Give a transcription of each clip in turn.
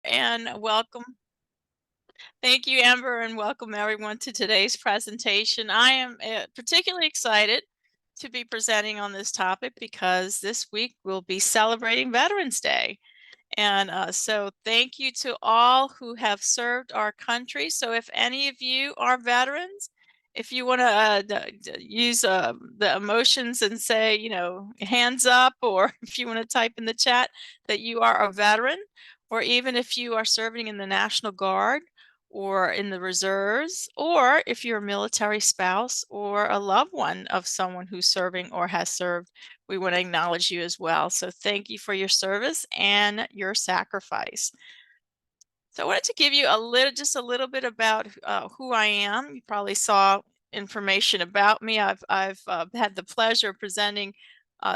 and welcome. Thank you, Amber, and welcome everyone to today's presentation. I am particularly excited to be presenting on this topic because this week we'll be celebrating Veterans Day. And so thank you to all who have served our country. So if any of you are veterans, if you want to use the emotions and say, hands up, or if you want to type in the chat that you are a veteran, or even if you are serving in the National Guard or in the reserves, or if you're a military spouse or a loved one of someone who's serving or has served, we want to acknowledge you as well. So thank you for your service and your sacrifice. So I wanted to give you just a little bit about who I am. You probably saw information about me. I've had the pleasure of presenting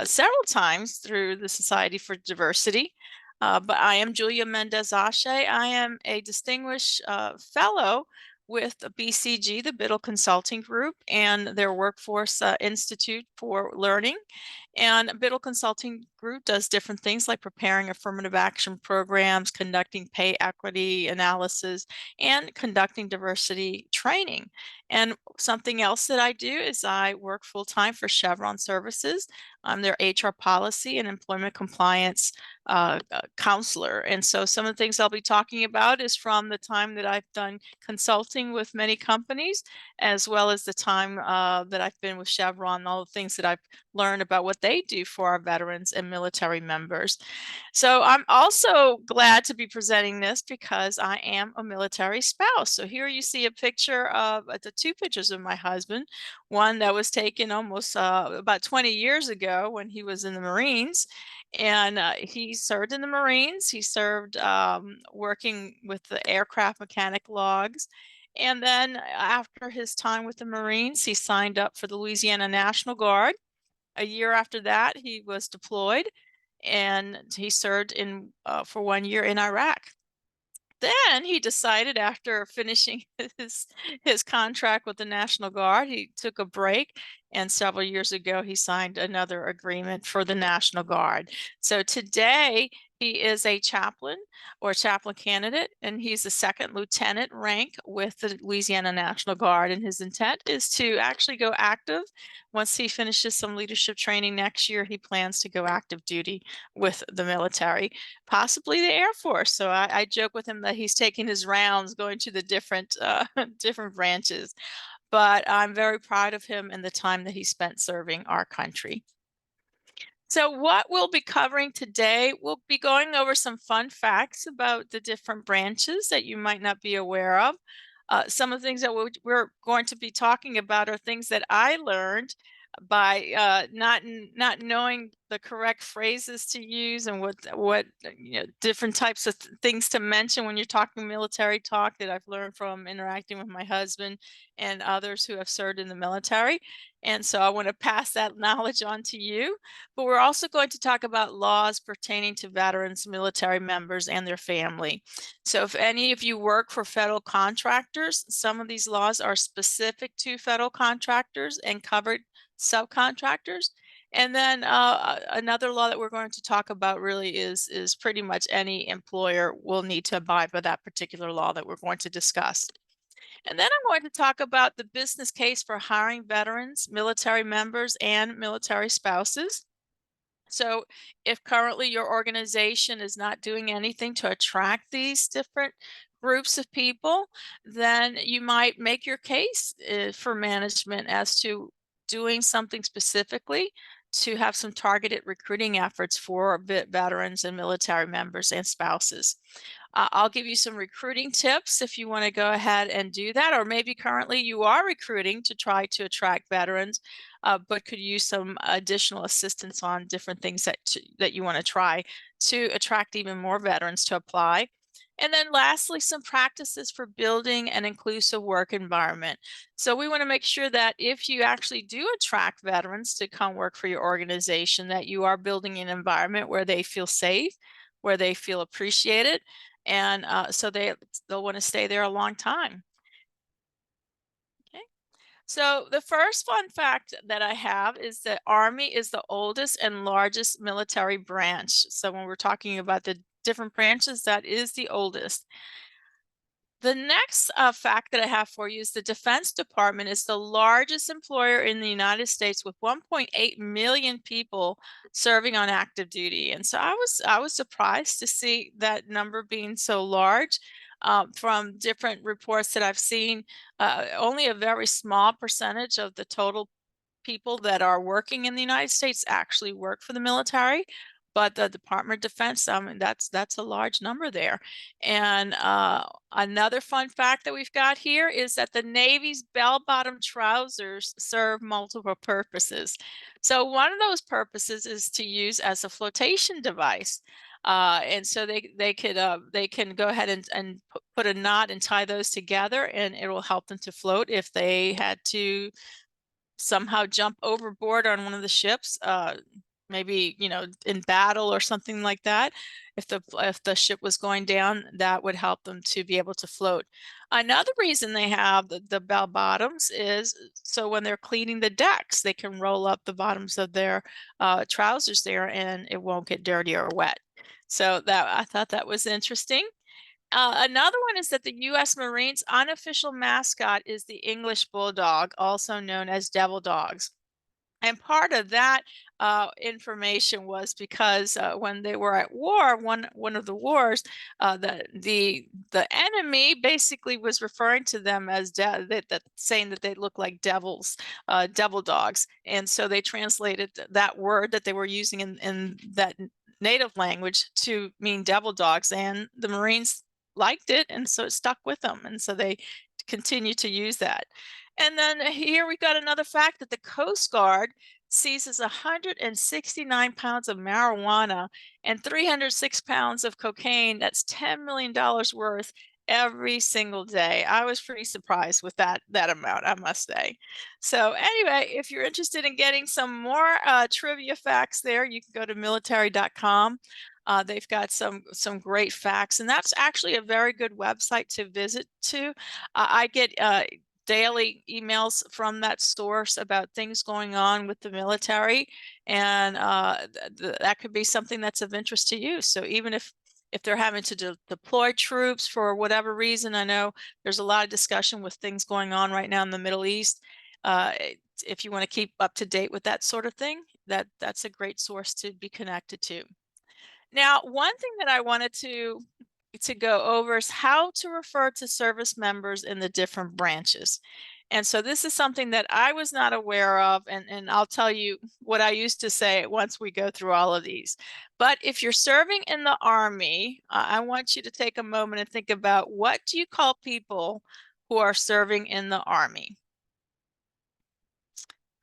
several times through the Society for Diversity. But I am Julia Mendez-Ashe. I am a distinguished fellow with BCG, the Biddle Consulting Group, and their Workforce Institute for Learning. And Biddle Consulting Group does different things like preparing affirmative action programs, conducting pay equity analysis, and conducting diversity training. And something else that I do is I work full-time for Chevron Services. I'm their HR policy and employment compliance counselor. And so some of the things I'll be talking about is from the time that I've done consulting with many companies, as well as the time that I've been with Chevron, all the things that I've learned about what they do for our veterans and military members. So I'm also glad to be presenting this because I am a military spouse. So here you see a picture of the two pictures of my husband, one that was taken almost about 20 years ago when he was in the Marines. And he served in the Marines. He served working with the aircraft mechanic logs. And then after his time with the Marines, he signed up for the Louisiana National Guard. A year after that, he was deployed and he served for 1 year in Iraq. Then he decided, after finishing his contract with the National Guard, he took a break, and several years ago he signed another agreement for the National Guard. So today he is a chaplain or chaplain candidate, and he's a second lieutenant rank with the Louisiana National Guard, and his intent is to actually go active. Once he finishes some leadership training next year, he plans to go active duty with the military, possibly the Air Force. So I joke with him that he's taking his rounds going to the different different branches. But I'm very proud of him and the time that he spent serving our country. So what we'll be covering today, we'll be going over some fun facts about the different branches that you might not be aware of. Some of the things that we're going to be talking about are things that I learned by not knowing the correct phrases to use and what different types of things to mention when you're talking military talk that I've learned from interacting with my husband and others who have served in the military. And so I want to pass that knowledge on to you. But we're also going to talk about laws pertaining to veterans, military members, and their family. So if any of you work for federal contractors, some of these laws are specific to federal contractors and covered subcontractors. And then another law that we're going to talk about really is pretty much any employer will need to abide by that particular law that we're going to discuss. And then I'm going to talk about the business case for hiring veterans, military members, and military spouses. So if currently your organization is not doing anything to attract these different groups of people, then you might make your case for management as to doing something specifically to have some targeted recruiting efforts for veterans and military members and spouses. I'll give you some recruiting tips if you want to go ahead and do that, or maybe currently you are recruiting to try to attract veterans, but could use some additional assistance on different things that you want to try to attract even more veterans to apply. And then lastly, some practices for building an inclusive work environment. So we want to make sure that if you actually do attract veterans to come work for your organization, that you are building an environment where they feel safe, where they feel appreciated, and so they'll want to stay there a long time. Okay. So the first fun fact that I have is that Army is the oldest and largest military branch. So when we're talking about the different branches, that is the oldest. The next fact that I have for you is the Defense Department is the largest employer in the United States with 1.8 million people serving on active duty. And so I was surprised to see that number being so large. From different reports that I've seen, only a very small percentage of the total people that are working in the United States actually work for the military, but the Department of Defense, I mean, that's a large number there. And another fun fact that we've got here is that the Navy's bell-bottom trousers serve multiple purposes. So one of those purposes is to use as a flotation device. And so they can go ahead and put a knot and tie those together, and it will help them to float if they had to somehow jump overboard on one of the ships, maybe, in battle or something like that. If the ship was going down, that would help them to be able to float. Another reason they have the bell bottoms is so when they're cleaning the decks, they can roll up the bottoms of their trousers there, and it won't get dirty or wet. So that I thought that was interesting. Another one is that the U.S. Marines' unofficial mascot is the English Bulldog, also known as devil dogs. And part of that information was because when they were at war, one of the wars, the enemy basically was referring to them as saying that they look like devils, devil dogs, and so they translated that word that they were using in that native language to mean devil dogs, and the Marines liked it, and so it stuck with them, and so they continue to use that. And then here we got another fact that the Coast Guard seizes 169 pounds of marijuana and 306 pounds of cocaine. That's $10 million worth every single day. I was pretty surprised with that amount, I must say. So anyway, if you're interested in getting some more trivia facts there, you can go to military.com. They've got some great facts, and that's actually a very good website to visit to. I get daily emails from that source about things going on with the military, and that could be something that's of interest to you. So even if they're having to deploy troops for whatever reason, I know there's a lot of discussion with things going on right now in the Middle East. If you want to keep up to date with that sort of thing, that's a great source to be connected to. Now, one thing that I wanted to go over is how to refer to service members in the different branches. And so this is something that I was not aware of, and I'll tell you what I used to say once we go through all of these. But if you're serving in the Army, I want you to take a moment and think about, what do you call people who are serving in the Army?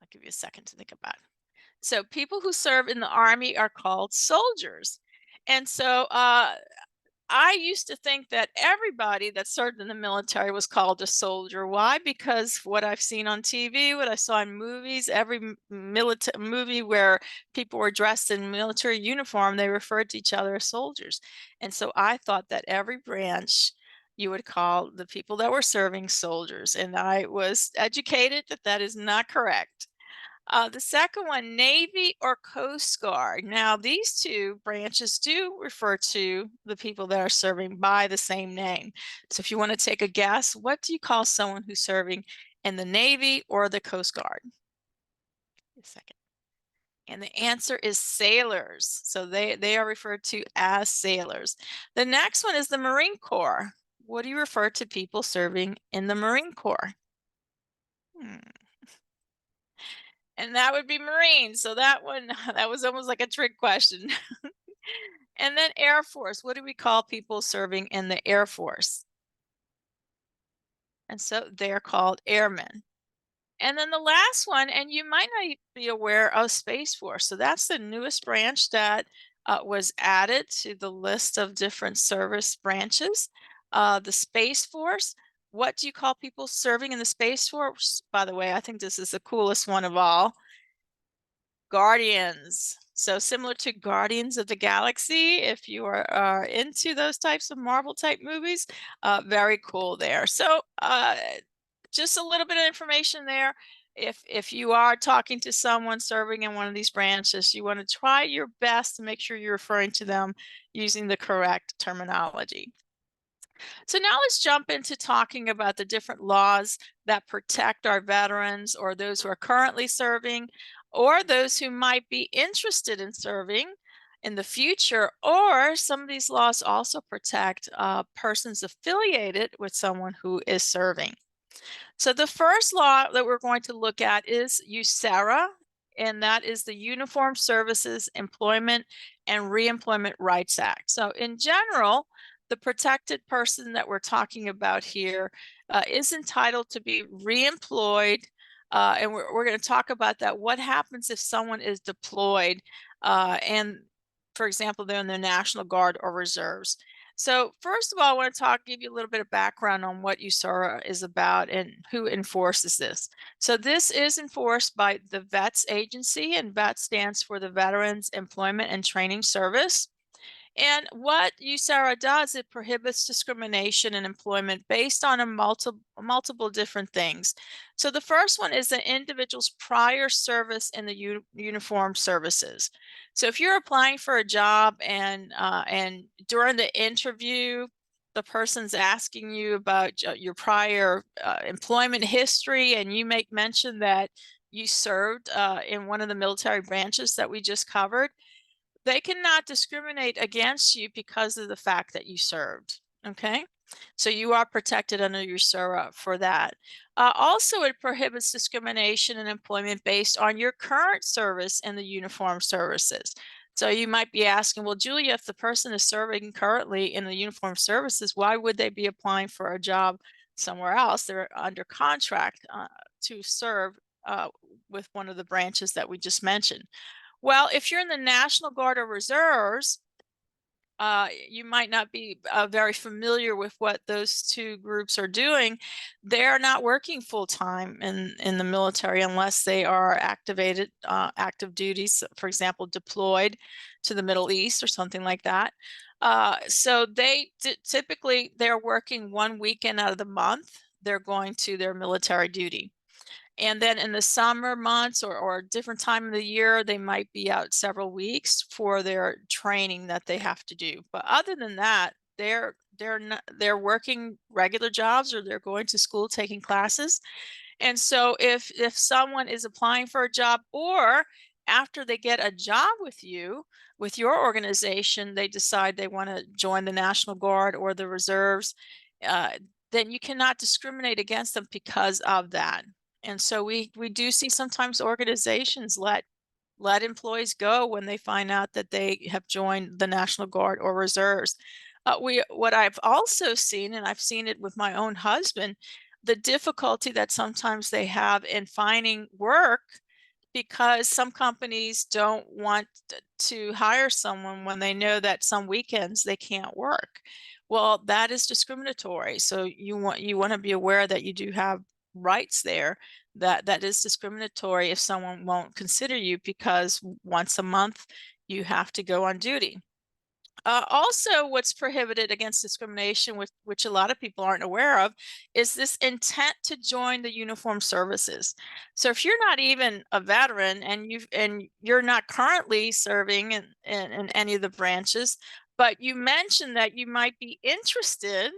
I'll give you a second to think about it. So people who serve in the Army are called soldiers. And so I used to think that everybody that served in the military was called a soldier. Why? Because what I've seen on TV, what I saw in movies, every military movie where people were dressed in military uniform, they referred to each other as soldiers. And so I thought that every branch you would call the people that were serving soldiers. And I was educated that that is not correct. The second one, Navy or Coast Guard. Now, these two branches do refer to the people that are serving by the same name. So if you want to take a guess, what do you call someone who's serving in the Navy or the Coast Guard? A second. And the answer is sailors. So they are referred to as sailors. The next one is the Marine Corps. What do you refer to people serving in the Marine Corps? And that would be Marines. So that one, that was almost like a trick question. And then Air Force. What do we call people serving in the Air Force? And so they're called airmen. And then the last one, and you might not be aware of Space Force. So that's the newest branch that was added to the list of different service branches. The Space Force. What do you call people serving in the Space Force? By the way, I think this is the coolest one of all. Guardians. So similar to Guardians of the Galaxy, if you are into those types of Marvel type movies, very cool there. So just a little bit of information there. if you are talking to someone serving in one of these branches, you want to try your best to make sure you're referring to them using the correct terminology. So now let's jump into talking about the different laws that protect our veterans or those who are currently serving or those who might be interested in serving in the future. Or some of these laws also protect persons affiliated with someone who is serving. So the first law that we're going to look at is USERRA, and that is the Uniform Services Employment and Reemployment Rights Act. So in general, the protected person that we're talking about here is entitled to be reemployed. And we're going to talk about that. What happens if someone is deployed and, for example, they're in the National Guard or Reserves? So first of all, I want to give you a little bit of background on what USERRA is about and who enforces this. So this is enforced by the VETS agency, and VETS stands for the Veterans Employment and Training Service. And what USERRA does, it prohibits discrimination in employment based on multiple different things. So the first one is the individual's prior service in the uniformed services. So if you're applying for a job and during the interview, the person's asking you about your prior employment history, and you make mention that you served in one of the military branches that we just covered, they cannot discriminate against you because of the fact that you served. Okay. So you are protected under USERRA for that. Also, it prohibits discrimination in employment based on your current service in the uniformed services. So you might be asking, well, Julia, if the person is serving currently in the uniformed services, why would they be applying for a job somewhere else? They're under contract to serve with one of the branches that we just mentioned. Well, if you're in the National Guard or Reserves, you might not be very familiar with what those two groups are doing. They're not working full time in the military unless they are activated, active duties, for example, deployed to the Middle East or something like that. So they typically they're working one weekend out of the month. They're going to their military duty. And then in the summer months or different time of the year, they might be out several weeks for their training that they have to do. But other than that, they're working regular jobs or they're going to school taking classes. And so if someone is applying for a job or after they get a job with you, with your organization, they decide they want to join the National Guard or the Reserves, uh, then you cannot discriminate against them because of that. And so we do see sometimes organizations let employees go when they find out that they have joined the National Guard or Reserves. What I've also seen, and I've seen it with my own husband, the difficulty that sometimes they have in finding work because some companies don't want to hire someone when they know that some weekends they can't work. Well, that is discriminatory. So you want to be aware that you do have rights there, that is discriminatory if someone won't consider you because once a month you have to go on duty. Also, what's prohibited against discrimination, which a lot of people aren't aware of, is this intent to join the uniformed services. So if you're not even a veteran and you're not currently serving in any of the branches, but you mentioned that you might be interested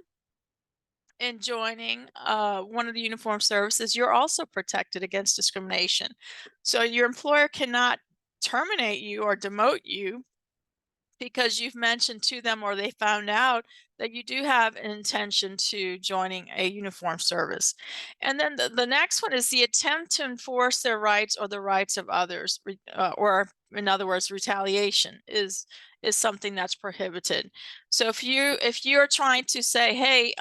in joining one of the uniformed services, you're also protected against discrimination. So your employer cannot terminate you or demote you because you've mentioned to them or they found out that you do have an intention to joining a uniform service. And then the next one is the attempt to enforce their rights or the rights of others, or in other words, retaliation is something that's prohibited. So if you're trying to say, hey,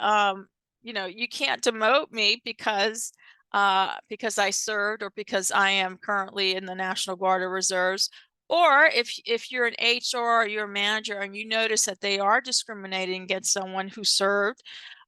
you can't demote me because I served or because I am currently in the National Guard or Reserves, or if you're an HR or you're a manager and you notice that they are discriminating against someone who served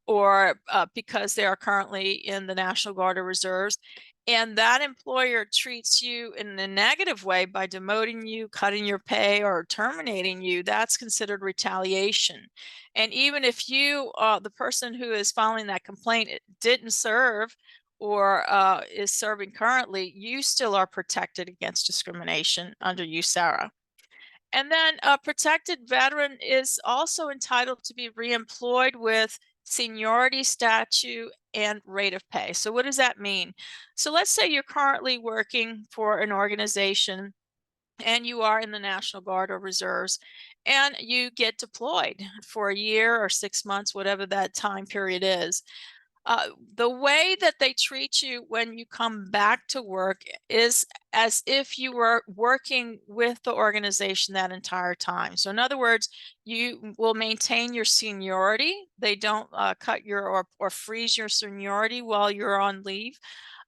or because they are currently in the National Guard or Reserves, and that employer treats you in a negative way by demoting you, cutting your pay, or terminating you, that's considered retaliation. And even if the person who is filing that complaint, didn't serve or is serving currently, you still are protected against discrimination under USARA. And then a protected veteran is also entitled to be reemployed with seniority statute and rate of pay. So what does that mean? So let's say you're currently working for an organization and you are in the National Guard or Reserves, and you get deployed for a year or 6 months, whatever that time period is. The way that they treat you when you come back to work is as if you were working with the organization that entire time. So, in other words, you will maintain your seniority. They don't cut your or freeze your seniority while you're on leave,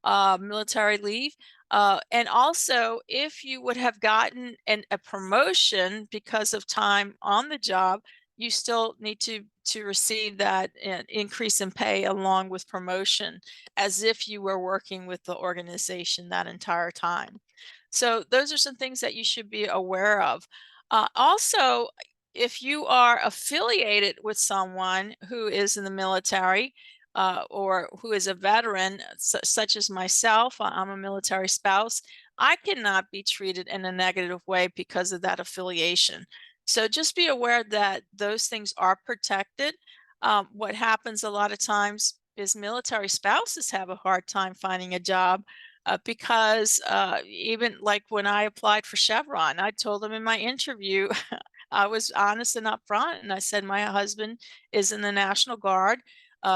military leave. And also, if you would have gotten a promotion because of time on the job, you still need to receive that increase in pay along with promotion, as if you were working with the organization that entire time. So those are some things that you should be aware of. Also, if you are affiliated with someone who is in the military, or who is a veteran, such as myself, I'm a military spouse, I cannot be treated in a negative way because of that affiliation. So just be aware that those things are protected. What happens a lot of times is military spouses have a hard time finding a job, because even like when I applied for Chevron, I told them in my interview, I was honest and upfront, and I said my husband is in the National Guard.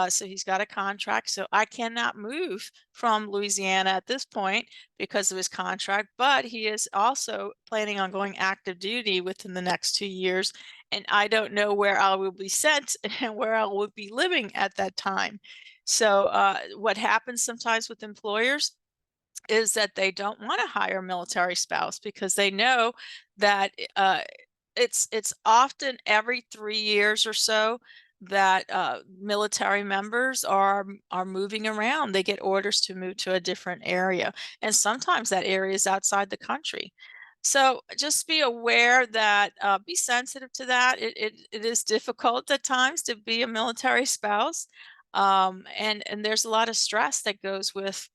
So he's got a contract. So I cannot move from Louisiana at this point because of his contract, but he is also planning on going active duty within the next 2 years. And I don't know where I will be sent and where I will be living at that time. So what happens sometimes with employers is that they don't want to hire a military spouse because they know that it's often every 3 years or so that military members are moving around. They get orders to move to a different area, and sometimes that area is outside the country. So just be aware that be sensitive to that. It is difficult at times to be a military spouse, and there's a lot of stress that goes with,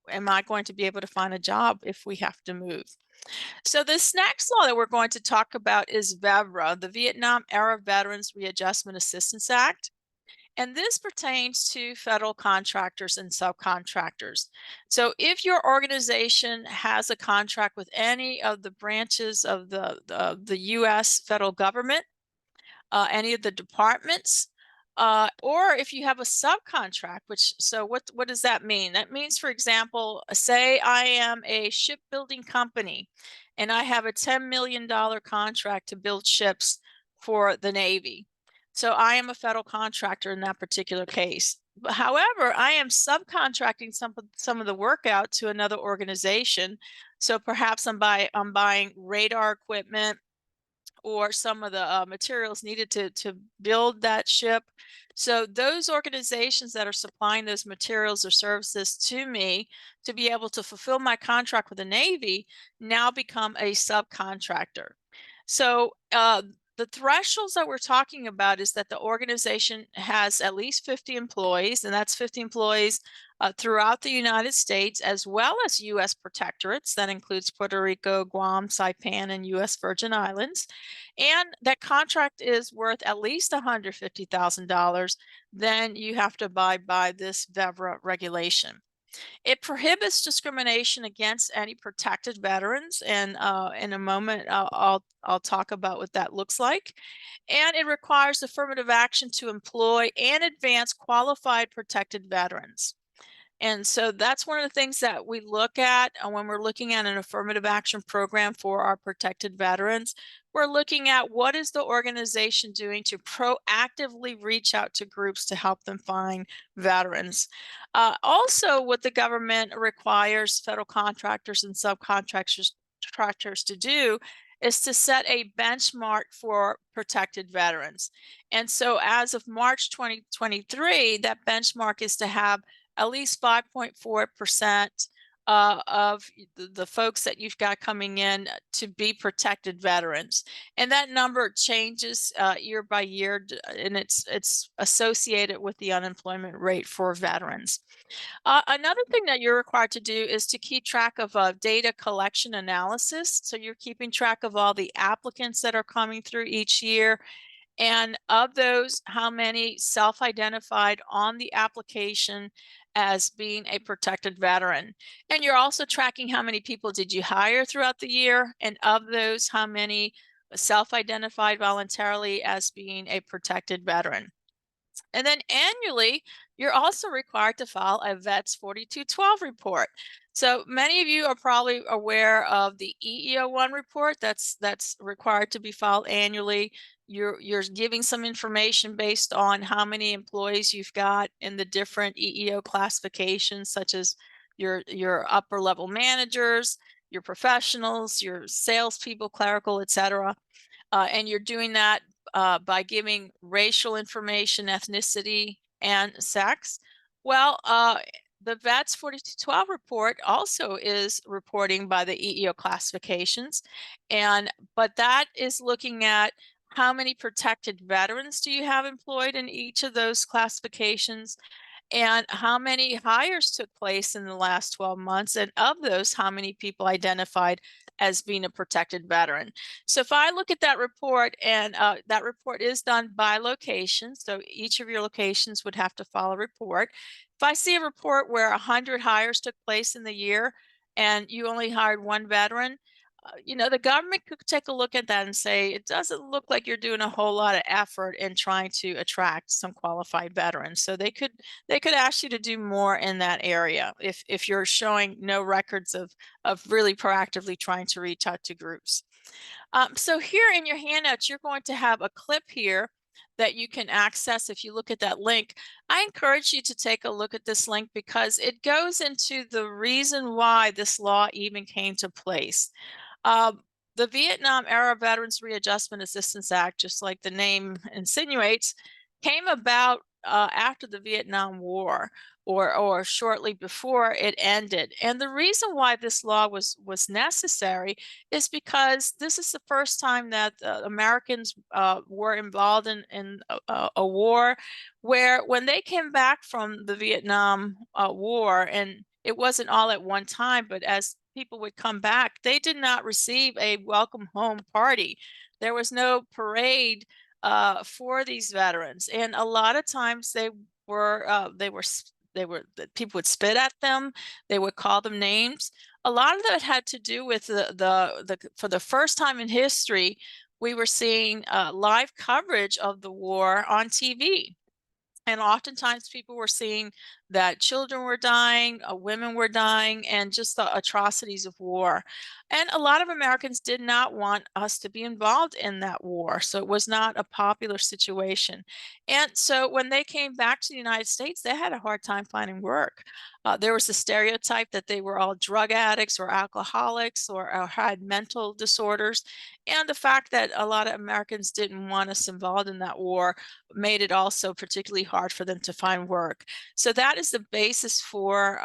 am I going to be able to find a job if we have to move? So this next law that we're going to talk about is VEVRA, the Vietnam Era Veterans Readjustment Assistance Act. And this pertains to federal contractors and subcontractors. So if your organization has a contract with any of the branches of the U.S. federal government, any of the departments, or if you have a subcontract, so what does that mean? That means, for example, say I am a shipbuilding company and I have a $10 million contract to build ships for the Navy. So I am a federal contractor in that particular case. However, I am subcontracting some of the work out to another organization. So perhaps I'm buying radar equipment or some of the materials needed to build that ship. So those organizations that are supplying those materials or services to me to be able to fulfill my contract with the Navy now become a subcontractor. So the thresholds that we're talking about is that the organization has at least 50 employees, and that's 50 employees throughout the United States, as well as U.S. protectorates. That includes Puerto Rico, Guam, Saipan, and U.S. Virgin Islands. And that contract is worth at least $150,000. Then you have to abide by this VEVRA regulation. It prohibits discrimination against any protected veterans, and in a moment I'll talk about what that looks like. And it requires affirmative action to employ and advance qualified protected veterans. And so that's one of the things that we look at when we're looking at an affirmative action program for our protected veterans. We're looking at what is the organization doing to proactively reach out to groups to help them find veterans. Also, what the government requires federal contractors and subcontractors to do is to set a benchmark for protected veterans. And so as of March 2023, that benchmark is to have at least 5.4% of the folks that you've got coming in to be protected veterans, and that number changes year by year, and it's associated with the unemployment rate for veterans. Another thing that you're required to do is to keep track of data collection analysis. So you're keeping track of all the applicants that are coming through each year, and of those, how many self-identified on the application as being a protected veteran. And you're also tracking how many people did you hire throughout the year, and of those, how many self-identified voluntarily as being a protected veteran. And then annually, you're also required to file a VETS 4212 report. So many of you are probably aware of the EEO1 report that's required to be filed annually. You're giving some information based on how many employees you've got in the different EEO classifications, such as your upper level managers, your professionals, your salespeople, clerical, etc. And you're doing that by giving racial information, ethnicity, and sex. Well, the VETS 4212 report also is reporting by the EEO classifications, but that is looking at how many protected veterans do you have employed in each of those classifications, and how many hires took place in the last 12 months, and of those, how many people identified as being a protected veteran. So if I look at that report, and that report is done by location, so each of your locations would have to file a report. If I see a report where 100 hires took place in the year and you only hired one veteran, the government could take a look at that and say, it doesn't look like you're doing a whole lot of effort in trying to attract some qualified veterans. So they could ask you to do more in that area if you're showing no records of really proactively trying to reach out to groups. So here in your handouts, you're going to have a clip here that you can access if you look at that link. I encourage you to take a look at this link because it goes into the reason why this law even came to place. The Vietnam Era Veterans Readjustment Assistance Act, just like the name insinuates, came about after the Vietnam War, or shortly before it ended. And the reason why this law was necessary is because this is the first time that Americans were involved in a war where, when they came back from the Vietnam War, and it wasn't all at one time, but as people would come back, they did not receive a welcome home party. There was no parade for these veterans, and a lot of times people would spit at them, they would call them names. A lot of that had to do with the for the first time in history, we were seeing live coverage of the war on TV. And oftentimes people were seeing that children were dying, women were dying, and just the atrocities of war. And a lot of Americans did not want us to be involved in that war. So it was not a popular situation. And so when they came back to the United States, they had a hard time finding work. There was a stereotype that they were all drug addicts or alcoholics, or had mental disorders. And the fact that a lot of Americans didn't want us involved in that war made it also particularly hard for them to find work. So that is the basis for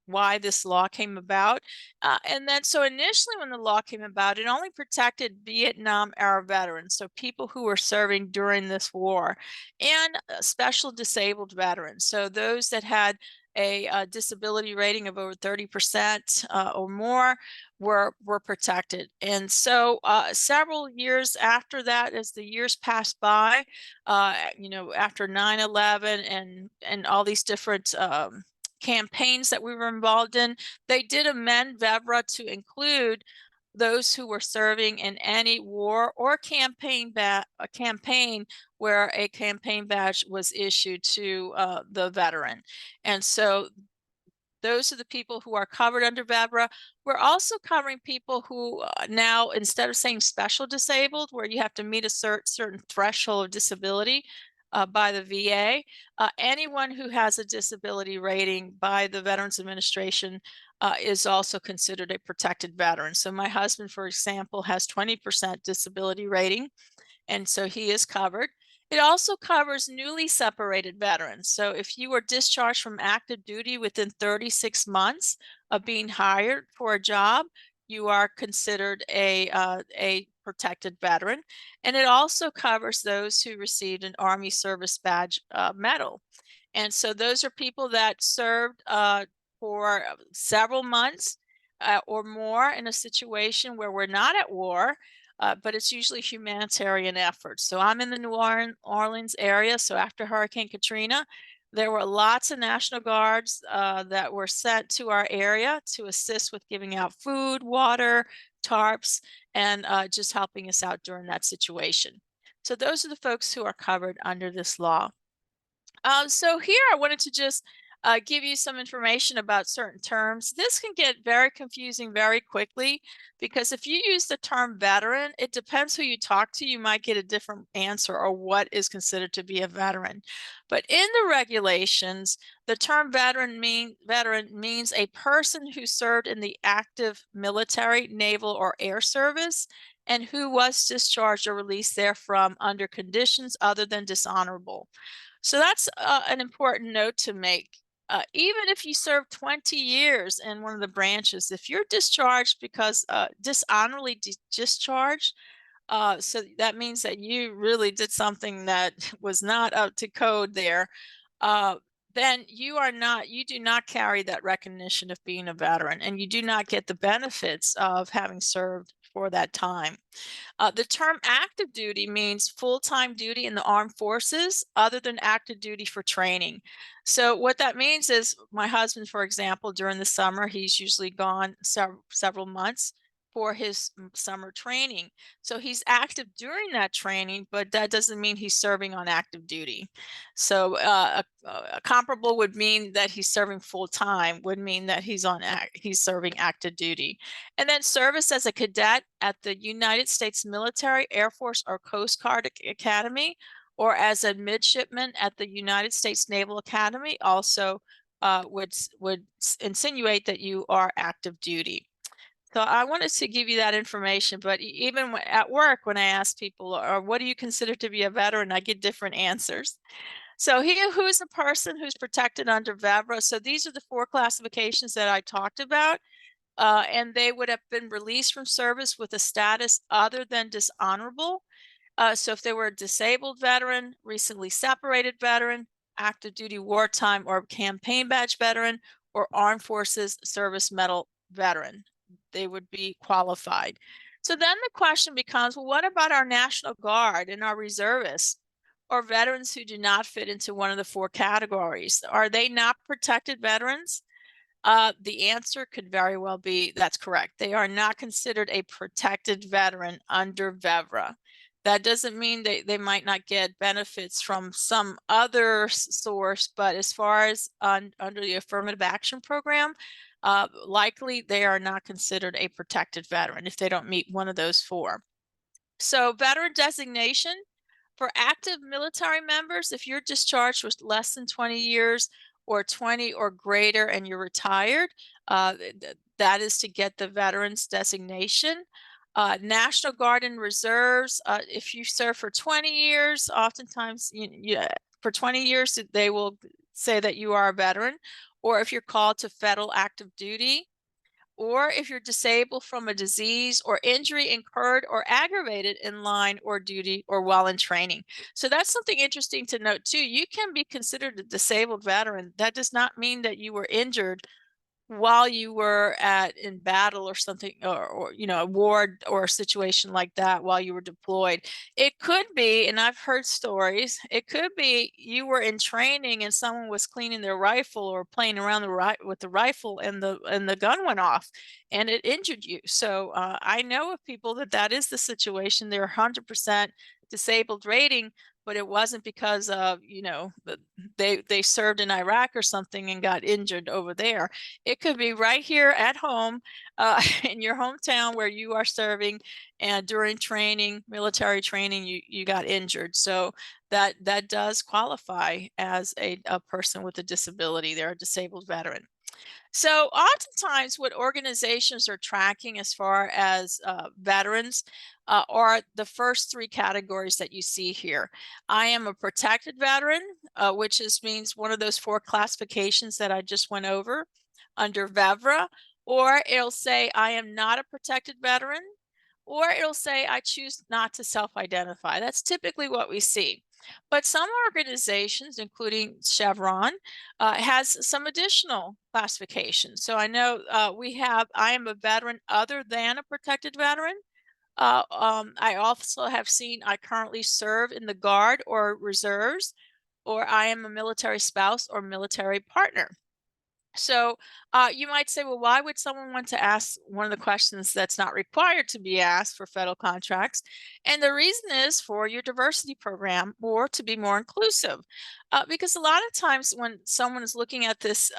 why this law came about. And then, so initially when the law came about, it only protected Vietnam era veterans, so people who were serving during this war, and special disabled veterans, so those that had a disability rating of over 30% or more were protected. And so several years after that, as the years passed by, after 9/11 and all these different campaigns that we were involved in, they did amend VEVRA to include those who were serving in any war or campaign where a campaign badge was issued to the veteran. And so those are the people who are covered under VEVRA. We're also covering people who now, instead of saying special disabled, where you have to meet a certain threshold of disability by the VA, anyone who has a disability rating by the Veterans Administration is also considered a protected veteran. So my husband, for example, has 20% disability rating, and so he is covered. It also covers newly separated veterans. So if you were discharged from active duty within 36 months of being hired for a job, you are considered a protected veteran. And it also covers those who received an Army Service Badge medal. And so those are people that served for several months or more in a situation where we're not at war, but it's usually humanitarian efforts. So I'm in the Orleans area. So after Hurricane Katrina, there were lots of National Guards that were sent to our area to assist with giving out food, water, tarps, and just helping us out during that situation. So those are the folks who are covered under this law. So here I wanted to just give you some information about certain terms. This can get very confusing very quickly because if you use the term veteran, it depends who you talk to. You might get a different answer or what is considered to be a veteran. But in the regulations, the term veteran means a person who served in the active military, naval, or air service and who was discharged or released therefrom under conditions other than dishonorable. So that's an important note to make. Even if you serve 20 years in one of the branches, if you're discharged because dishonorably discharged, so that means that you really did something that was not up to code there, uh, then you do not carry that recognition of being a veteran, and you do not get the benefits of having served for that time. The term active duty means full-time duty in the armed forces other than active duty for training. So what that means is my husband, for example, during the summer, he's usually gone several months for his summer training. So he's active during that training, but that doesn't mean he's serving on active duty. So a comparable would mean that he's serving full time, would mean that he's serving active duty. And then service as a cadet at the United States Military, Air Force, or Coast Guard Academy, or as a midshipman at the United States Naval Academy also would insinuate that you are active duty. So I wanted to give you that information, but even at work, when I ask people, or what do you consider to be a veteran, I get different answers. So who's the person who's protected under VEVRA? So these are the four classifications that I talked about. And they would have been released from service with a status other than dishonorable. So if they were a disabled veteran, recently separated veteran, active duty wartime or campaign badge veteran, or armed forces service medal veteran, they would be qualified. So then the question becomes, well, what about our National Guard and our reservists or veterans who do not fit into one of the four categories? Are they not protected veterans? The answer could very well be that's correct. They are not considered a protected veteran under VEVRA. That doesn't mean they might not get benefits from some other source, but as far as under the affirmative action program, likely they are not considered a protected veteran if they don't meet one of those four. So veteran designation for active military members, if you're discharged with less than 20 years or 20 or greater and you're retired, that is to get the veterans designation. National Guard and Reserves, if you serve for 20 years, oftentimes for 20 years, they will say that you are a veteran. Or if you're called to federal active duty, or if you're disabled from a disease or injury incurred or aggravated in line or duty or while in training. So that's something interesting to note too. You can be considered a disabled veteran. That does not mean that you were injured while you were in battle or something, or a war or a situation like that while you were deployed. It could be, and I've heard stories, it could be you were in training and someone was cleaning their rifle or playing around with the rifle and the gun went off and it injured you. So I know of people that is the situation. They're 100% disabled rating, but it wasn't because of they served in Iraq or something and got injured over there. It could be right here at home, in your hometown where you are serving, and during training, military training, you got injured. So that does qualify as a person with a disability. They're a disabled veteran. So, oftentimes, what organizations are tracking as far as veterans are the first three categories that you see here. I am a protected veteran, which means one of those four classifications that I just went over under VEVRA, or it'll say I am not a protected veteran, or it'll say I choose not to self identify. That's typically what we see. But some organizations, including Chevron, has some additional classifications. So I know I am a veteran other than a protected veteran. I also have seen I currently serve in the Guard or Reserves, or I am a military spouse or military partner. So you might say, well, why would someone want to ask one of the questions that's not required to be asked for federal contracts? And the reason is for your diversity program or to be more inclusive. Because a lot of times when someone is looking at this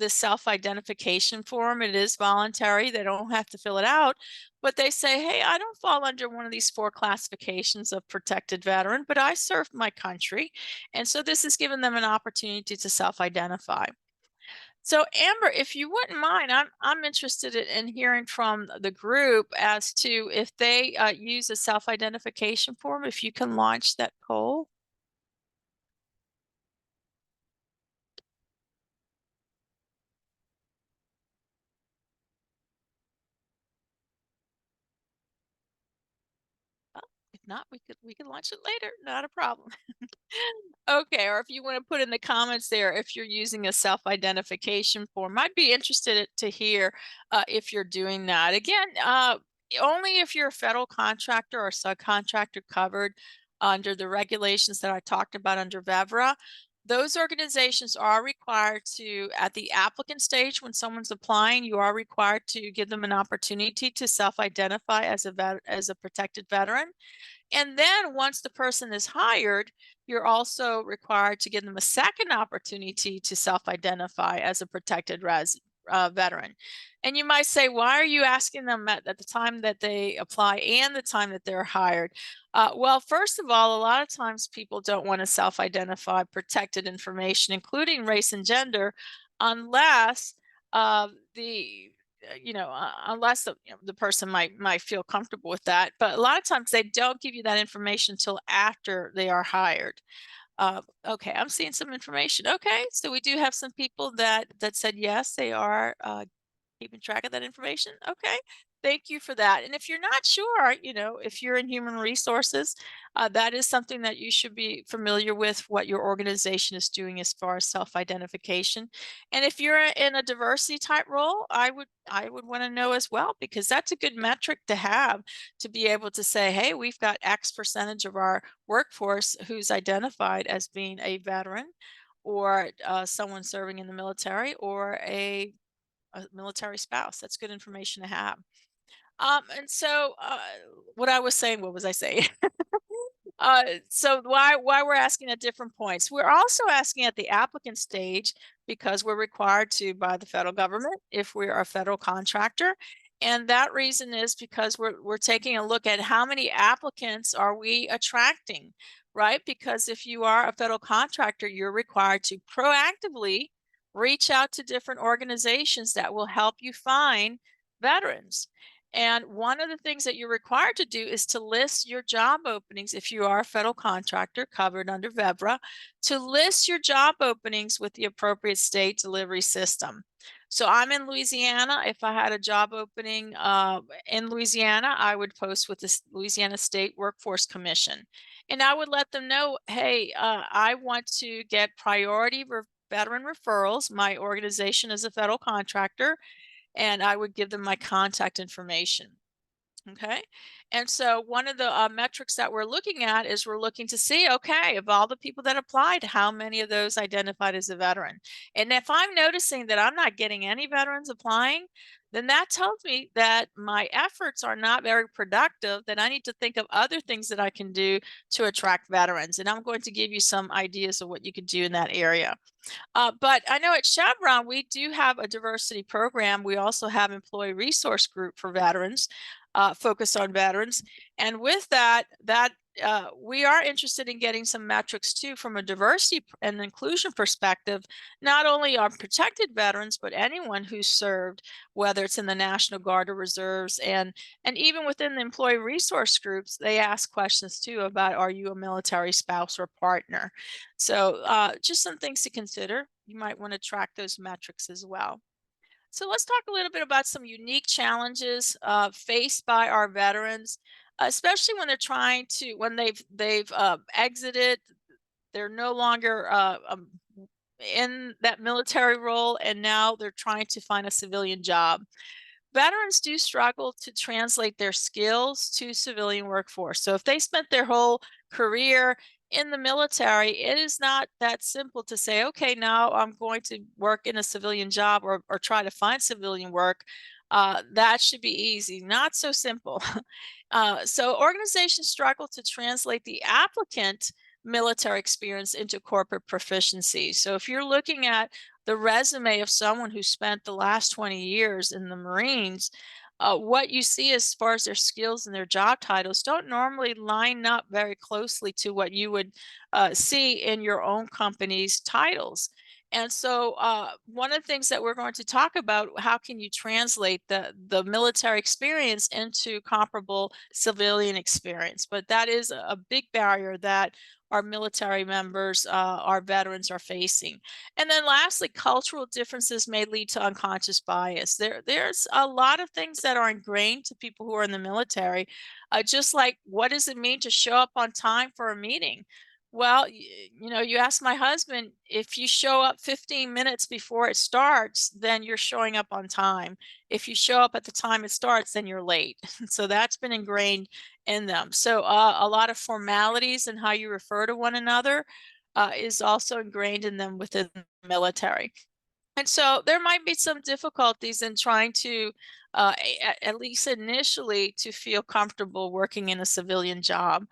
self-identification form, it is voluntary. They don't have to fill it out. But they say, hey, I don't fall under one of these four classifications of protected veteran, but I served my country. And so this has given them an opportunity to self-identify. So Amber, if you wouldn't mind, I'm interested in hearing from the group as to if they use a self-identification form, if you can launch that poll. If not, we could launch it later, not a problem. Okay, or if you want to put in the comments there if you're using a self-identification form. I'd be interested to hear if you're doing that. Again, only if you're a federal contractor or subcontractor covered under the regulations that I talked about under VEVRA. Those organizations are required to, at the applicant stage, when someone's applying, you are required to give them an opportunity to self-identify as a protected veteran. And then once the person is hired, you're also required to give them a second opportunity to self-identify as a protected veteran. And you might say, why are you asking them at the time that they apply and the time that they're hired? Well, first of all, a lot of times people don't want to self-identify protected information, including race and gender, unless the unless the person might feel comfortable with that. But a lot of times they don't give you that information until after they are hired. Okay, I'm seeing some information. Okay, so we do have some people that said yes, they are keeping track of that information. Okay, thank you for that. And if you're not sure, if you're in human resources, that is something that you should be familiar with what your organization is doing as far as self-identification. And if you're in a diversity type role, I would want to know as well, because that's a good metric to have to be able to say, hey, we've got X percentage of our workforce who's identified as being a veteran or someone serving in the military or a military spouse. That's good information to have. And so what I was saying, what was I saying? So why we're asking at different points? We're also asking at the applicant stage because we're required to by the federal government if we're a federal contractor. And that reason is because we're taking a look at how many applicants are we attracting, right? Because if you are a federal contractor, you're required to proactively reach out to different organizations that will help you find veterans. And one of the things that you're required to do is to list your job openings if you are a federal contractor covered under VEVRA, to list your job openings with the appropriate state delivery system. So I'm in Louisiana. If I had a job opening in Louisiana, I would post with the Louisiana State Workforce Commission. And I would let them know, hey, I want to get priority veteran referrals. My organization is a federal contractor, and I would give them my contact information. Okay. And so one of the metrics that we're looking at is we're looking to see, okay, of all the people that applied, how many of those identified as a veteran? And if I'm noticing that I'm not getting any veterans applying, then that tells me that my efforts are not very productive, that I need to think of other things that I can do to attract veterans. And I'm going to give you some ideas of what you could do in that area. But I know at Chevron, we do have a diversity program. We also have employee resource group for veterans, focused on veterans. And with that we are interested in getting some metrics too from a and inclusion perspective, not only our protected veterans, but anyone who's served, whether it's in the National Guard or Reserves, and even within the employee resource groups, they ask questions too about, are you a military spouse or partner? So just some things to consider. You might want to track those metrics as well. So let's talk a little bit about some unique challenges faced by our veterans, especially when they're trying to when they've exited. They're no longer in that military role, and now they're trying to find a civilian job. Veterans do struggle to translate their skills to civilian workforce. So if they spent their whole career in the military, it is not that simple to say, okay, now I'm going to work in a civilian job or try to find civilian work. That should be easy. Not so simple. So organizations struggle to translate the applicant military experience into corporate proficiency. So if you're looking at the resume of someone who spent the last 20 years in the Marines, what you see as far as their skills and their job titles don't normally line up very closely to what you would see in your own company's titles. And so, one of the things that we're going to talk about, how can you translate the military experience into comparable civilian experience? But that is a big barrier that our military members, our veterans are facing. And then lastly, cultural differences may lead to unconscious bias. There's a lot of things that are ingrained to people who are in the military, just like what does it mean to show up on time for a meeting? Well, you know, you ask my husband, if you show up 15 minutes before it starts, then you're showing up on time. If you show up at the time it starts, then you're late. So that's been ingrained in them. So a lot of formalities and how you refer to one another is also ingrained in them within the military. And so there might be some difficulties in trying to, at least initially, to feel comfortable working in a civilian job.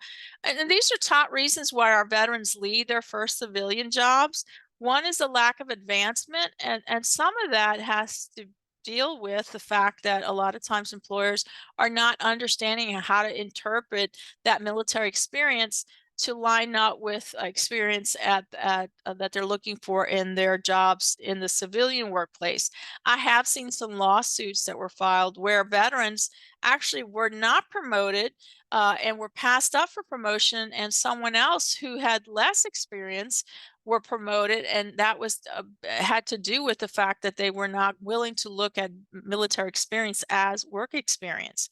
And these are top reasons why our veterans leave their first civilian jobs. One is a lack of advancement, and some of that has to deal with the fact that a lot of times employers are not understanding how to interpret that military experience to line up with experience at that they're looking for in their jobs in the civilian workplace. I have seen some lawsuits that were filed where veterans actually were not promoted and were passed up for promotion, and someone else who had less experience were promoted, and that was had to do with the fact that they were not willing to look at military experience as work experience.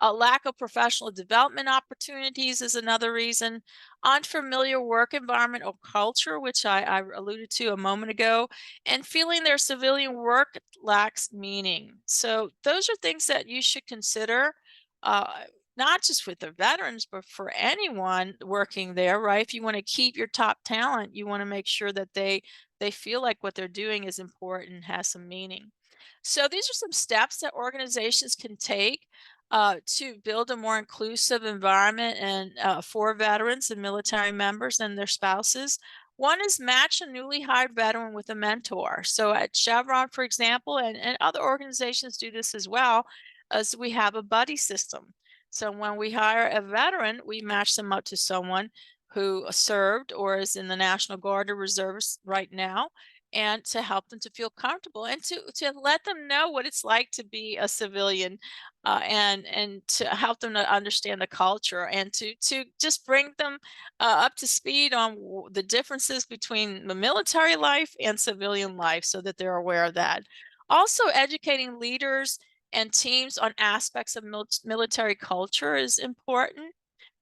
A lack of professional development opportunities is another reason. Unfamiliar work environment or culture, which I alluded to a moment ago, and feeling their civilian work lacks meaning. So those are things that you should consider, uh, not just with the veterans, but for anyone working there, right? If you want to keep your top talent, you want to make sure that they feel like what they're doing is important and has some meaning. So these are some steps that organizations can take to build a more inclusive environment and for veterans and military members and their spouses. One is match a newly hired veteran with a mentor. So at Chevron, for example, and other organizations do this as well, as we have a buddy system. So when we hire a veteran, we match them up to someone who served or is in the National Guard or Reserves right now, and to help them to feel comfortable and to let them know what it's like to be a civilian, and to help them to understand the culture and to just bring them up to speed on the differences between the military life and civilian life so that they're aware of that. Also, educating leaders and teams on aspects of military culture is important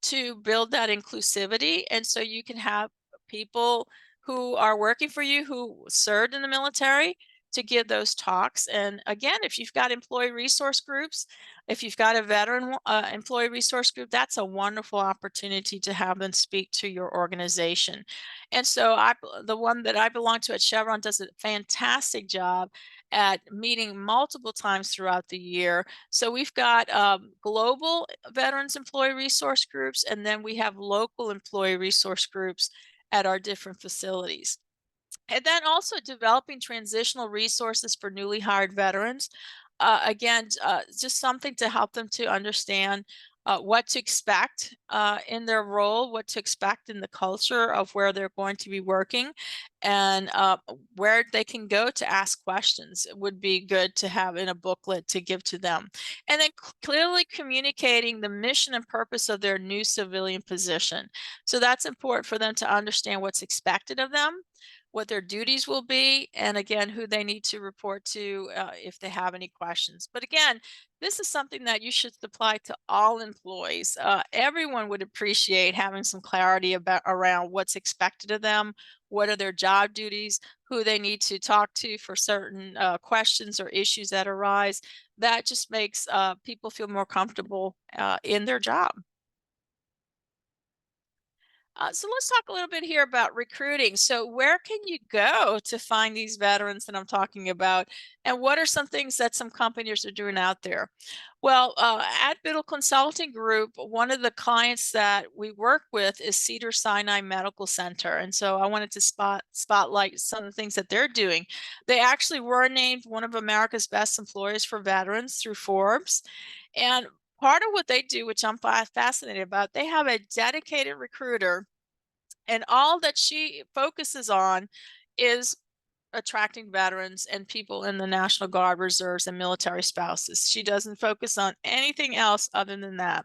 to build that inclusivity. And so you can have people who are working for you who served in the military to give those talks. And again, if you've got employee resource groups, if you've got a veteran employee resource group, that's a wonderful opportunity to have them speak to your organization. And so the one that I belong to at Chevron does a fantastic job at meeting multiple times throughout the year. So we've got global veterans employee resource groups, and then we have local employee resource groups at our different facilities. And then also developing transitional resources for newly hired veterans. Again, just something to help them to understand what to expect in their role, what to expect in the culture of where they're going to be working, and where they can go to ask questions. It would be good to have in a booklet to give to them. And then clearly communicating the mission and purpose of their new civilian position. So that's important for them to understand what's expected of them, what their duties will be, and again, who they need to report to if they have any questions. But again, this is something that you should apply to all employees. Everyone would appreciate having some clarity about around what's expected of them, what are their job duties, who they need to talk to for certain questions or issues that arise. That just makes people feel more comfortable in their job. So let's talk a little bit here about recruiting. So where can you go to find these veterans that I'm talking about? And what are some things that some companies are doing out there? Well, at Biddle Consulting Group, one of the clients that we work with is Cedar Sinai Medical Center. And so I wanted to spotlight some of the things that they're doing. They actually were named one of America's best employers for veterans through Forbes. And part of what they do, which I'm fascinated about, they have a dedicated recruiter, and all that she focuses on is attracting veterans and people in the National Guard, reserves, and military spouses. She doesn't focus on anything else other than that.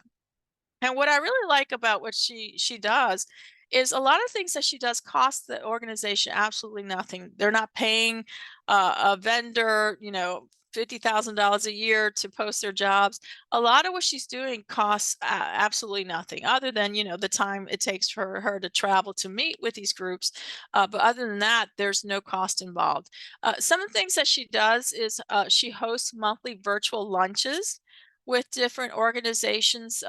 And what I really like about what she does is a lot of things that she does cost the organization absolutely nothing. They're not paying a vendor, $50,000 a year to post their jobs. A lot of what she's doing costs absolutely nothing, other than the time it takes for her to travel to meet with these groups. But other than that, there's no cost involved. Some of the things that she does is she hosts monthly virtual lunches with different organizations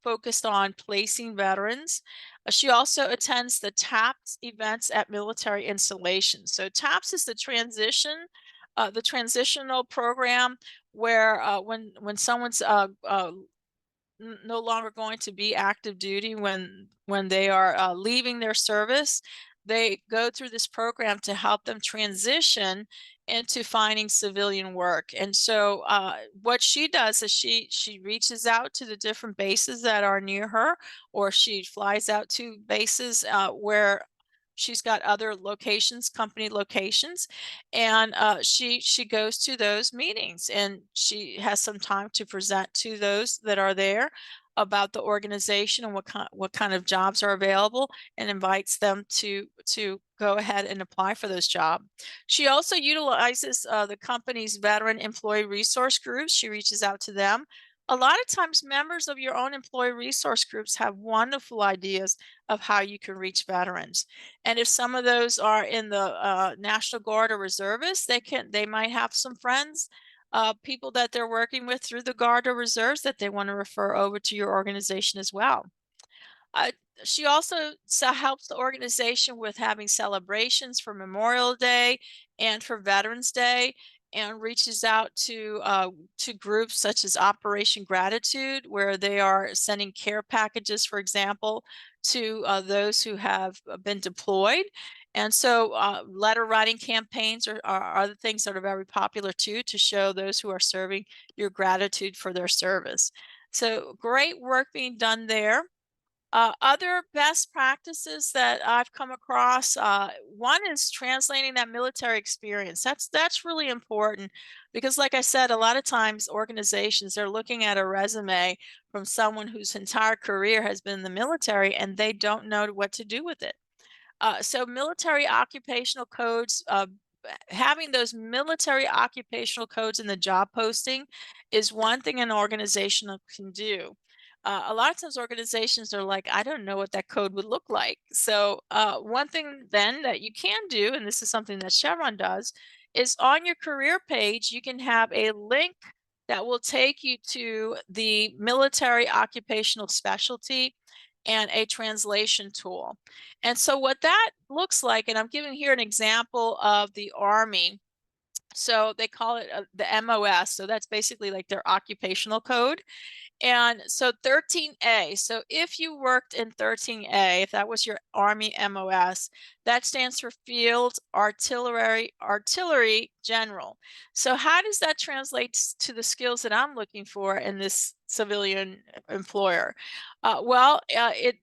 focused on placing veterans. She also attends the TAPS events at military installations. So TAPS is the transitional program where when someone's no longer going to be active duty when they are leaving their service, they go through this program to help them transition into finding civilian work. And so what she does is she reaches out to the different bases that are near her, or she flies out to bases where she's got other locations, company locations, and she goes to those meetings, and she has some time to present to those that are there about the organization and what kind of jobs are available, and invites them to go ahead and apply for those jobs. She also utilizes the company's veteran employee resource groups. She reaches out to them. A lot of times, members of your own employee resource groups have wonderful ideas of how you can reach veterans. And if some of those are in the National Guard or reservists, they might have some friends, people that they're working with through the Guard or reserves that they want to refer over to your organization as well. Uh, she also helps the organization with having celebrations for Memorial Day and for Veterans Day, and reaches out to groups such as Operation Gratitude, where they are sending care packages, for example, to those who have been deployed. And so letter writing campaigns are other things that are very popular too, to show those who are serving your gratitude for their service. So great work being done there. Other best practices that I've come across, one is translating that military experience. That's really important, because, like I said, a lot of times organizations, they're looking at a resume from someone whose entire career has been in the military, and they don't know what to do with it. So military occupational codes, having those military occupational codes in the job posting is one thing an organization can do. A lot of times organizations are like, I don't know what that code would look like. So one thing then that you can do, and this is something that Chevron does, is on your career page, you can have a link that will take you to the military occupational specialty and a translation tool. And so what that looks like, and I'm giving here an example of the Army. So they call it the MOS. So that's basically like their occupational code. And so 13A, so if you worked in 13A, if that was your Army MOS, that stands for Field Artillery General. So how does that translate to the skills that I'm looking for in this civilian employer?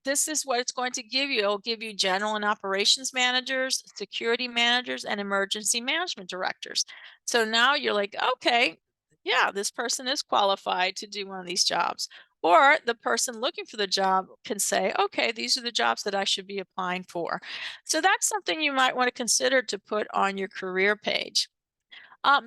This is what it's going to give you. It'll give you general and operations managers, security managers, and emergency management directors. So now you're like, okay, yeah, this person is qualified to do one of these jobs. Or the person looking for the job can say, okay, these are the jobs that I should be applying for. So that's something you might want to consider to put on your career page.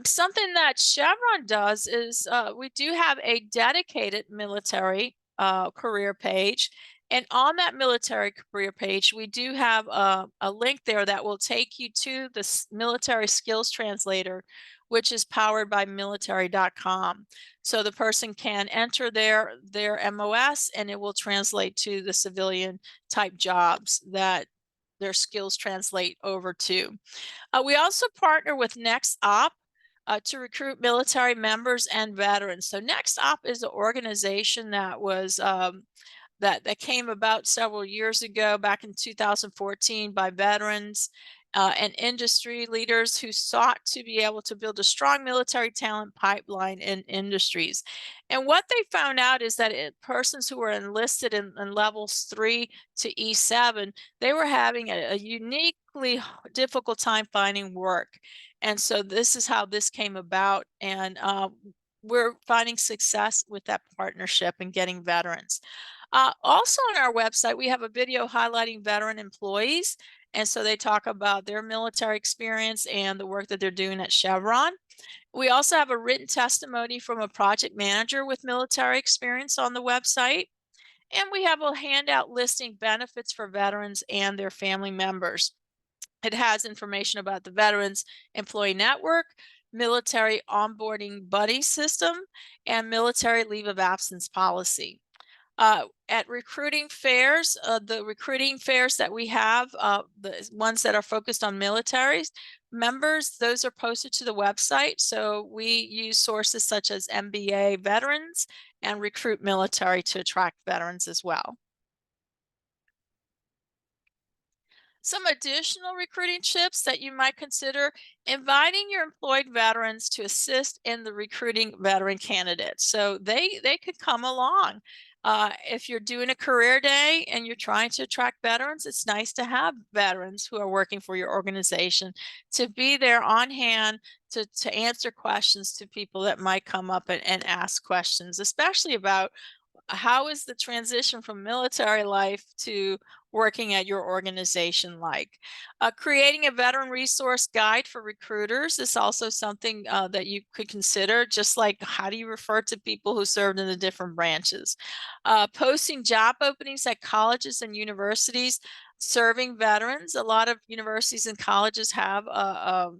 Something that Chevron does is we do have a dedicated military career page. And on that military career page, we do have a link there that will take you to the military skills translator, which is powered by military.com. So the person can enter their MOS and it will translate to the civilian type jobs that their skills translate over to. We also partner with Next Op to recruit military members and veterans. So Next Op is an organization that was that came about several years ago, back in 2014, by veterans and industry leaders who sought to be able to build a strong military talent pipeline in industries. And what they found out is that persons who were enlisted in levels 3 to E7, they were having a uniquely difficult time finding work. And so this is how this came about. And we're finding success with that partnership and getting veterans. Also on our website, we have a video highlighting veteran employees. And so they talk about their military experience and the work that they're doing at Chevron. We also have a written testimony from a project manager with military experience on the website. And we have a handout listing benefits for veterans and their family members. It has information about the Veterans Employee Network, military onboarding buddy system, and military leave of absence policy. At recruiting fairs, the recruiting fairs that we have, the ones that are focused on militaries members, those are posted to the website. So we use sources such as MBA veterans and recruit military to attract veterans as well. Some additional recruiting tips that you might consider: inviting your employed veterans to assist in the recruiting veteran candidates. So they could come along. If you're doing a career day and you're trying to attract veterans, it's nice to have veterans who are working for your organization to be there on hand to answer questions to people that might come up and ask questions, especially about how is the transition from military life to working at your organization like? Creating a veteran resource guide for recruiters is also something that you could consider, just like how do you refer to people who served in the different branches? Posting job openings at colleges and universities serving veterans. A lot of universities and colleges have a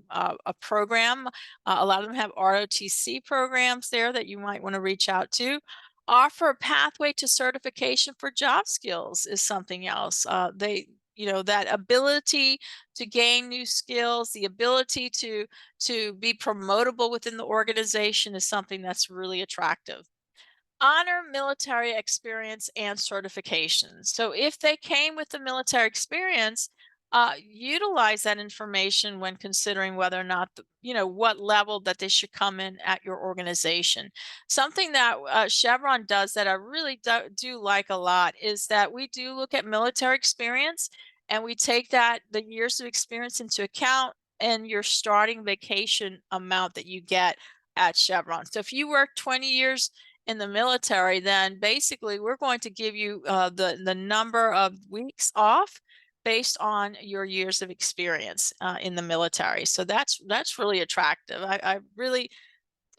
program. A lot of them have ROTC programs there that you might want to reach out to. Offer a pathway to certification for job skills is something else. That ability to gain new skills, the ability to be promotable within the organization is something that's really attractive. Honor military experience and certifications. So if they came with the military experience, utilize that information when considering whether or not, what level that they should come in at your organization. Something that Chevron does that I really do like a lot is that we do look at military experience and we take the years of experience into account and your starting vacation amount that you get at Chevron. So if you work 20 years in the military, then basically we're going to give you the number of weeks off based on your years of experience in the military. So that's really attractive. I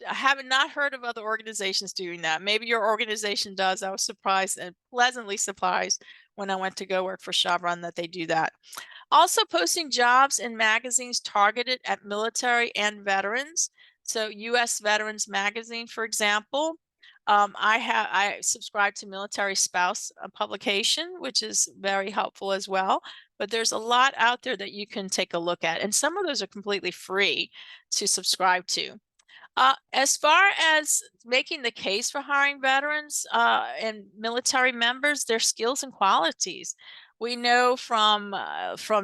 have not heard of other organizations doing that. Maybe your organization does. I was surprised and pleasantly surprised when I went to go work for Chevron that they do that. Also posting jobs in magazines targeted at military and veterans. So US Veterans Magazine, for example. I subscribe to Military Spouse publication, which is very helpful as well. But there's a lot out there that you can take a look at, and some of those are completely free to subscribe to. As far as making the case for hiring veterans and military members, their skills and qualities. We know from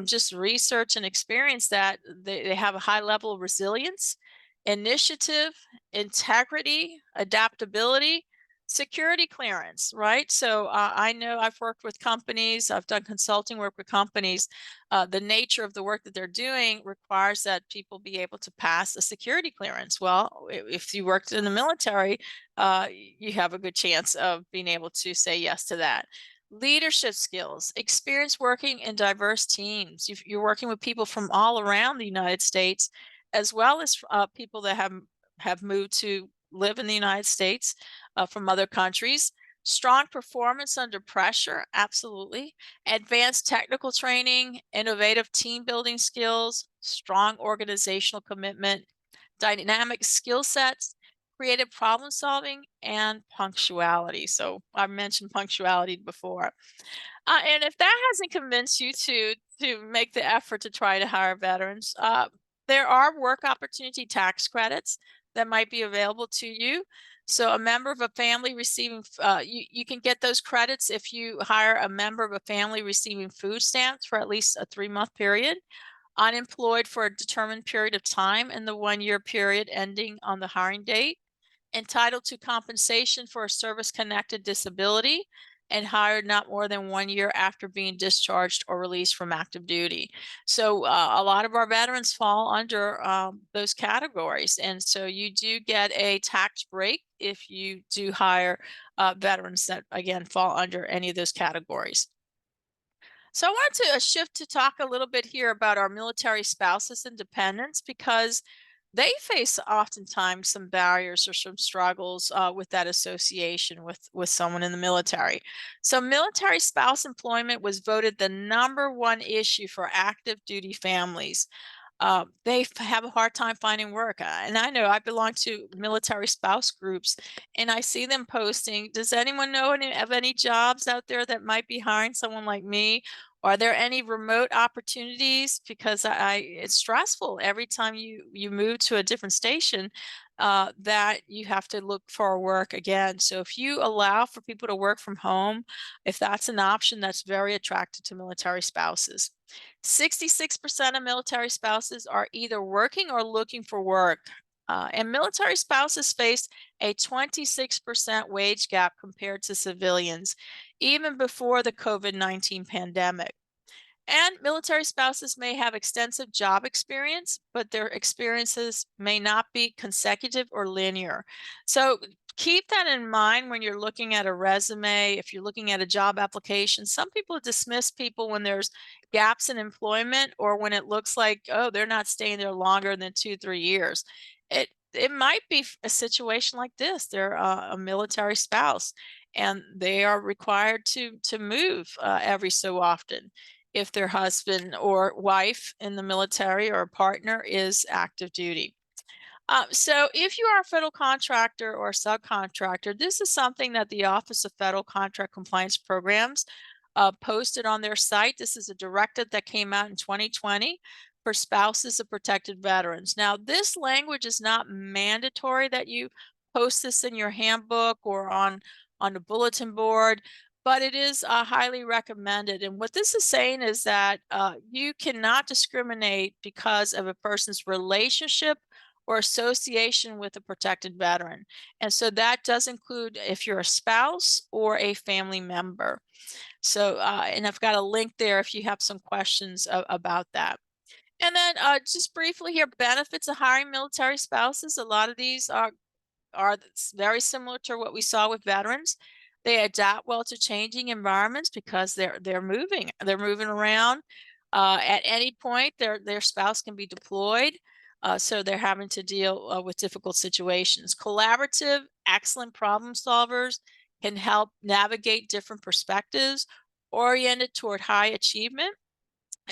just research and experience that they have a high level of resilience, initiative, integrity, adaptability, security clearance, right? So I know I've worked with companies, I've done consulting work with companies. The nature of the work that they're doing requires that people be able to pass a security clearance. Well, if you worked in the military, you have a good chance of being able to say yes to that. Leadership skills, experience working in diverse teams. You're working with people from all around the United States, as well as people that have moved to live in the United States from other countries. Strong performance under pressure, absolutely. Advanced technical training, innovative team building skills, strong organizational commitment, dynamic skill sets, creative problem solving, and punctuality. So I mentioned punctuality before. And if that hasn't convinced you to make the effort to try to hire veterans, there are work opportunity tax credits that might be available to you. So a member of a family receiving, you can get those credits if you hire a member of a family receiving food stamps for at least a 3-month period, unemployed for a determined period of time in the 1-year period ending on the hiring date, entitled to compensation for a service-connected disability, and hired not more than 1 year after being discharged or released from active duty. So a lot of our veterans fall under those categories. And so you do get a tax break if you do hire veterans that, again, fall under any of those categories. So I want to shift to talk a little bit here about our military spouses and dependents because they face oftentimes some barriers or some struggles with that association with someone in the military. So military spouse employment was voted the #1 issue for active duty families. Have a hard time finding work. And I know I belong to military spouse groups, and I see them posting, does anyone know of any jobs out there that might be hiring someone like me? Are there any remote opportunities? Because it's stressful every time you move to a different station, that you have to look for work again. So if you allow for people to work from home, if that's an option, that's very attractive to military spouses. 66% of military spouses are either working or looking for work. And military spouses face a 26% wage gap compared to civilians, even before the COVID-19 pandemic. And military spouses may have extensive job experience, but their experiences may not be consecutive or linear. So keep that in mind when you're looking at a resume, if you're looking at a job application. Some people dismiss people when there's gaps in employment or when it looks like, oh, they're not staying there longer than 2, 3 years. It might be a situation like this. They're a military spouse and they are required to move every so often if their husband or wife in the military or a partner is active duty. So if you are a federal contractor or subcontractor, this is something that the Office of Federal Contract Compliance Programs posted on their site. This is a directive that came out in 2020 for spouses of protected veterans. Now, this language is not mandatory that you post this in your handbook or on a bulletin board, but it is highly recommended. And what this is saying is that you cannot discriminate because of a person's relationship or association with a protected veteran. And so that does include if you're a spouse or a family member. So, and I've got a link there if you have some questions about that. And then just briefly here, benefits of hiring military spouses. A lot of these are very similar to what we saw with veterans. They adapt well to changing environments because they're moving. They're moving around. At any point, their spouse can be deployed, so they're having to deal with difficult situations. Collaborative, excellent problem solvers can help navigate different perspectives, oriented toward high achievement.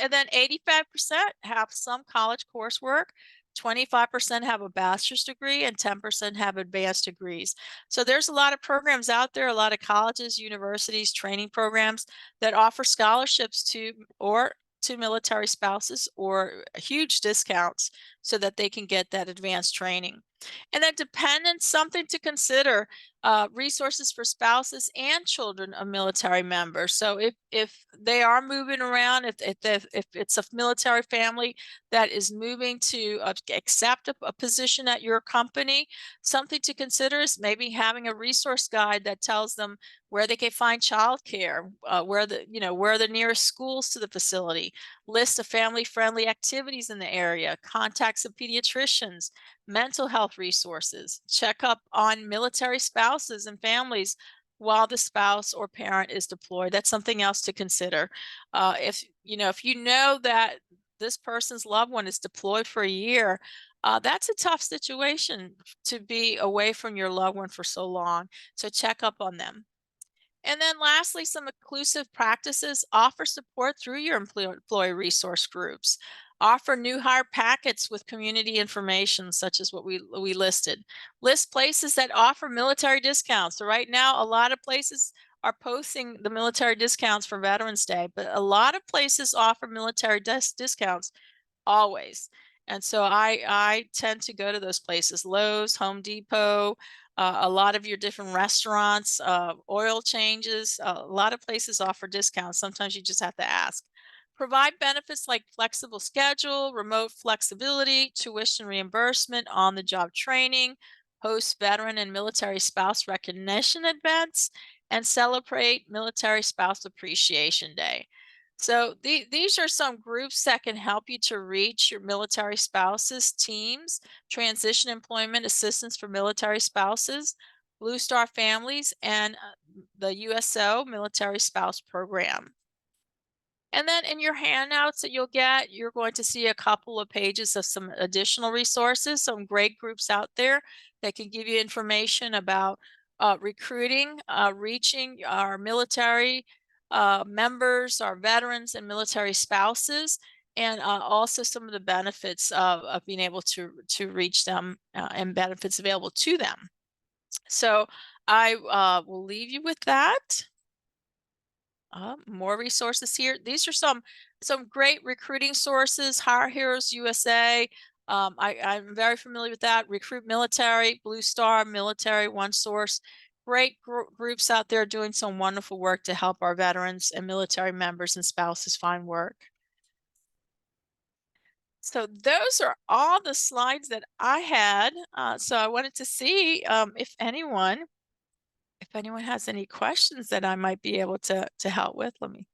And then 85% have some college coursework, 25% have a bachelor's degree, and 10% have advanced degrees. So there's a lot of programs out there, a lot of colleges, universities, training programs that offer scholarships to or to military spouses or huge discounts so that they can get that advanced training. And then dependents, something to consider, resources for spouses and children of military members. So if they are moving around, if it's a military family that is moving to accept a position at your company, something to consider is maybe having a resource guide that tells them where they can find childcare, where are the nearest schools to the facility, list of family-friendly activities in the area, contacts of pediatricians, mental health resources, check up on military spouses and families while the spouse or parent is deployed. That's something else to consider. If you know that this person's loved one is deployed for a year, that's a tough situation to be away from your loved one for so long. So check up on them. And then lastly, some inclusive practices: offer support through your employee resource groups. Offer new hire packets with community information, such as what we listed. List places that offer military discounts. So right now, a lot of places are posting the military discounts for Veterans Day, but a lot of places offer military discounts always. And so I tend to go to those places: Lowe's, Home Depot, a lot of your different restaurants, oil changes. A lot of places offer discounts. Sometimes you just have to ask. Provide benefits like flexible schedule, remote flexibility, tuition reimbursement, on the job training, host veteran and military spouse recognition events, and celebrate Military Spouse Appreciation Day. So these are some groups that can help you to reach your military spouses, teams: transition employment assistance for military spouses, Blue Star families, and the USO Military Spouse Program. And then in your handouts that you'll get, you're going to see a couple of pages of some additional resources, some great groups out there that can give you information about recruiting, reaching our military members, our veterans, and military spouses, and also some of the benefits of being able to reach them, and benefits available to them. So I will leave you with that. More resources here. These are some great recruiting sources: Hire Heroes USA. I'm very familiar with that. Recruit Military, Blue Star Military, One Source. Great groups out there doing some wonderful work to help our veterans and military members and spouses find work. So those are all the slides that I had. So I wanted to see if anyone has any questions that I might be able to help with. Let me